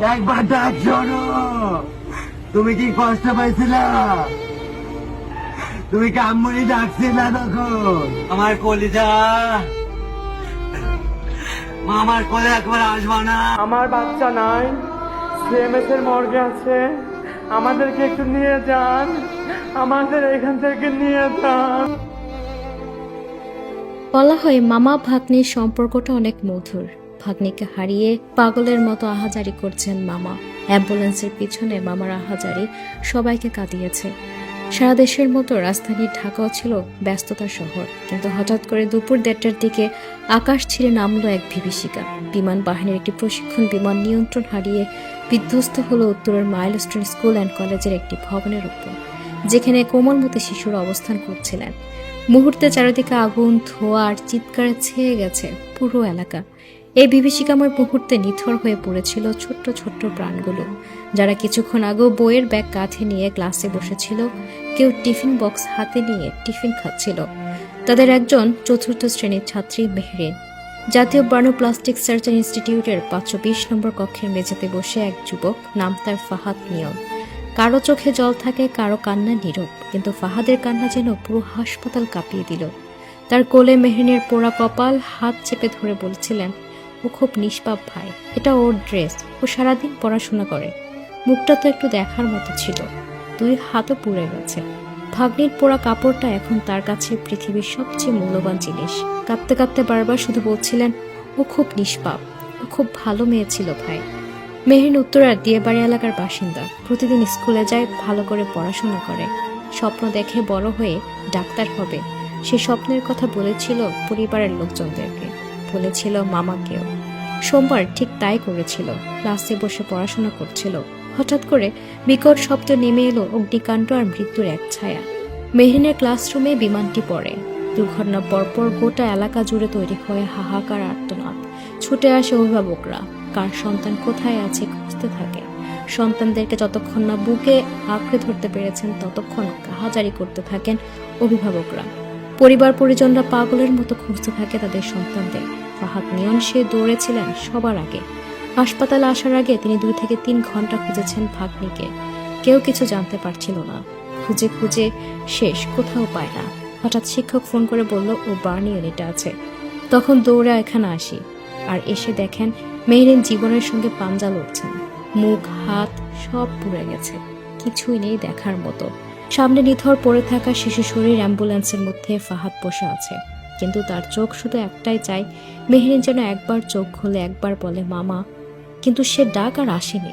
একবার ডাক শোনো। তুমি কি কষ্ট পাইছিলা? তুমি কি আম্মুনি ডাকছিলা তখন? আমার কলিজা মা, আমার কোলে একবার আসবা না? আমার বাচ্চা নাই, সিএমএস এর মর্গে আছে, আমাদেরকে একটু নিয়ে যান, আমাদের এখান থেকে নিয়ে যান। বলা হয় মামা ভাগ্নির সম্পর্কটা অনেক মধুর। ভাগ্নিকে হারিয়ে পাগলের মতো আহাজারি করছেন মামা। অ্যাম্বুলেন্সের পিছনে মামার আহাজারি সবাইকে কাঁদিয়েছে। সারা দেশের মতো রাজধানী ঢাকাও ছিল ব্যস্ততার শহর, কিন্তু হঠাৎ করে দুপুর 1:30টার দিকে আকাশ ছিঁড়ে নামলো এক বিভীষিকা। বিমান বাহিনীর একটি প্রশিক্ষণ বিমান নিয়ন্ত্রণ হারিয়ে বিধ্বস্ত হলো উত্তরের মাইলস্টোন স্কুল অ্যান্ড কলেজের একটি ভবনের উপর, যেখানে কোমলমতি শিশুরা অবস্থান করছিলেন। মুহূর্তে চারিদিকে আগুন, ধোঁয়া আর চিৎকারে ছেয়ে গেছে পুরো এলাকা। এই বিভীষিকাময় মুহূর্তে নিথর হয়ে পড়েছিল ছোট্ট ছোট্ট প্রাণগুলো, যারা কিছুক্ষণ আগেও বইয়ের ব্যাগ কাঁধে নিয়ে ক্লাসে বসেছিল, কেউ টিফিন বক্স হাতে নিয়ে টিফিন খাচ্ছিল। তাদের একজন 4র্থ শ্রেণীর ছাত্রী মেহরিন। জাতীয় বার্নোপ্লাস্টিক সার্জন ইনস্টিটিউটের 520 নম্বর কক্ষের মেঝেতে বসে এক যুবক, নাম তার ফাহাদ নিয়ম। কারো চোখে জল থাকে, কারো কান্না নীরব, কিন্তু ফাহাদের কান্না যেন পুরো হাসপাতাল কাঁপিয়ে দিল। তার কোলে মেহরিনের পোড়া কপাল, হাত চেপে ধরে বলছিলেন, ও খুব নিষ্পাপ ভাই, এটা ওর ড্রেস, ও সারাদিন পড়াশোনা করে। মুখটা তো একটু দেখার মতো ছিল, 2 হাতও পুড়ে গেছে। ভাগ্নির পোড়া কাপড়টা এখন তার কাছে পৃথিবীর সবচেয়ে মূল্যবান জিনিস। কাঁদতে কাঁদতে বারবার শুধু বলছিলেন, ও খুব নিষ্পাপ, ও খুব ভালো মেয়ে ছিল ভাই। মেহরিন উত্তরার দিয়েবাড়ি এলাকার বাসিন্দা। প্রতিদিন স্কুলে যায়, ভালো করে পড়াশোনা করে, স্বপ্ন দেখে বড় হয়ে ডাক্তার হবে। সে স্বপ্নের কথা বলেছিল পরিবারের লোকজনদেরকে, বলেছিল মামাকেও। সোমবার ঠিক তাই করেছিল। ক্লাসে বসে পড়াশোনা করছিল, হঠাৎ করে বিকট শব্দ নেমে এলো, অগ্নিকাণ্ড আর মৃত্যুর এক ছায়া। মেহরিনের ক্লাসরুমে বিমানটি পড়ে। দুর্ঘটনা পরপর গোটা এলাকা জুড়ে তৈরি হয় হাহাকার আর্তনাদ। ছুটে আসে অভিভাবকরা, কার সন্তান কোথায় আছে খুঁজতে থাকে। সন্তানদেরকে যতক্ষণ না বুকে আঁকড়ে ধরতে পেরেছেন ততক্ষণ হাজারি করতে থাকেন অভিভাবকরা। পরিবার পরিজনরা পাগলের মতো খুঁজতে থাকে তাদের সন্তানদের। ফাহাদ নিয়ন সে দৌড়েছিলেন সবার আগে। হাসপাতালে আসার আগে তিনি 2 থেকে 3 ঘন্টা খুঁজেছেন ভাগ্নিকে। কেউ কিছু জানতে পারছিল না। খুঁজে খুঁজে শেষ, কোথাও পায় না। হঠাৎ শিক্ষক ফোন করে বলল ও বার্নি ইউনিটে আছে। তখন দৌড়ে এখানে আসি, আর এসে দেখেন মেহরিন জীবনের সঙ্গে পাঞ্জা লড়ছেন। মুখ হাত সব পুড়ে গেছে, কিছুই নেই দেখার মতো। সামনে নিথর পড়ে থাকা শিশু শরীর অ্যাম্বুলেন্সের মধ্যে ফাহাদ বসে আছে, কিন্তু তার চোখ শুধু একটাই চাই, মেহরিন যেন একবার চোখ খুলে একবার বলে মামা। কিন্তু সে ডাক আর আসেনি।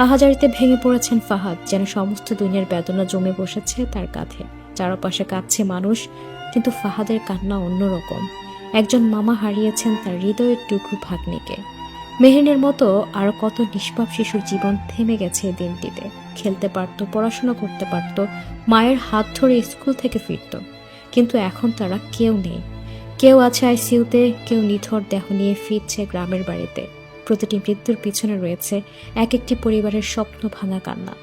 আহাজারিতে ভেঙে পড়েছেন ফাহাদ, যেন সমস্ত দুনিয়ার বেদনা জমে বসেছে তার কাঁধে। চারপাশে কাঁদছে মানুষ, কিন্তু ফাহাদের কান্না অন্যরকম। একজন মামা হারিয়েছেন তার হৃদয়ের টুকরো ভাগ্নিকে। মেহরিনের মতো আরো কত নিষ্পাপ শিশুর জীবন থেমে গেছে এই দিনটিতে। খেলতে পারত, পড়াশোনা করতে পারত, মায়ের হাত ধরে স্কুল থেকে ফিরত, কিন্তু এখন তারা কেউ নেই। কেউ আছে আইসিইউতে, কেউ নিথর দেহ নিয়ে ফিরছে গ্রামের বাড়িতে। প্রতিটি মৃত্যুর পিছনে রয়েছে এক একটি পরিবারের স্বপ্ন ভাঙা কান্না।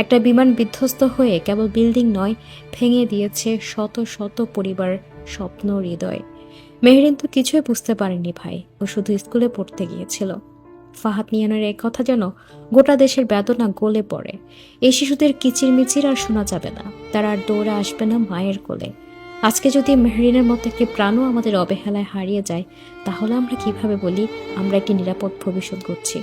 একটা বিমান বিধ্বস্ত হয়ে কেবল বিল্ডিং নয়, ভেঙে দিয়েছে শত শত পরিবার, স্বপ্ন, হৃদয়। মেহরিন তো কিছুই বুঝতে পারেনি ভাই, ও শুধু স্কুলে পড়তে গিয়েছিল। ফাহাদ নিয়ানের এই কথা যেন গোটা দেশের বেদনা গলে পড়ে। এই শিশুদের কিচিরমিচির আর শোনা যাবে না, তারা আর দৌড়ে আসবে না মায়ের কোলে। আজকে যদি মেহরিনের মতো একটি প্রাণও আমাদের অবহেলায় হারিয়ে যায়, তাহলে আমরা কিভাবে বলি আমরা একটি নিরাপদ ভবিষ্যৎ গড়ছি?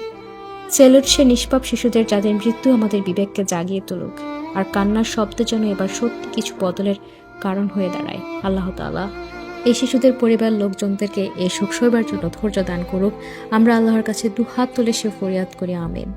সেলুট সে নিষ্পাপ শিশুদের, যাদের মৃত্যু আমাদের বিবেককে জাগিয়ে তুলুক, আর কান্নার শব্দ যেন এবার সত্যি কিছু বদলের কারণ হয়ে দাঁড়ায়। আল্লাহ তাআলা এই শিশুদের পরিবার লোকজনদেরকে এই শোক সইবার জন্য ধৈর্য দান করুক। আমরা আল্লাহর কাছে 2 হাত তুলে সে ফরিয়াদ করি, আমিন।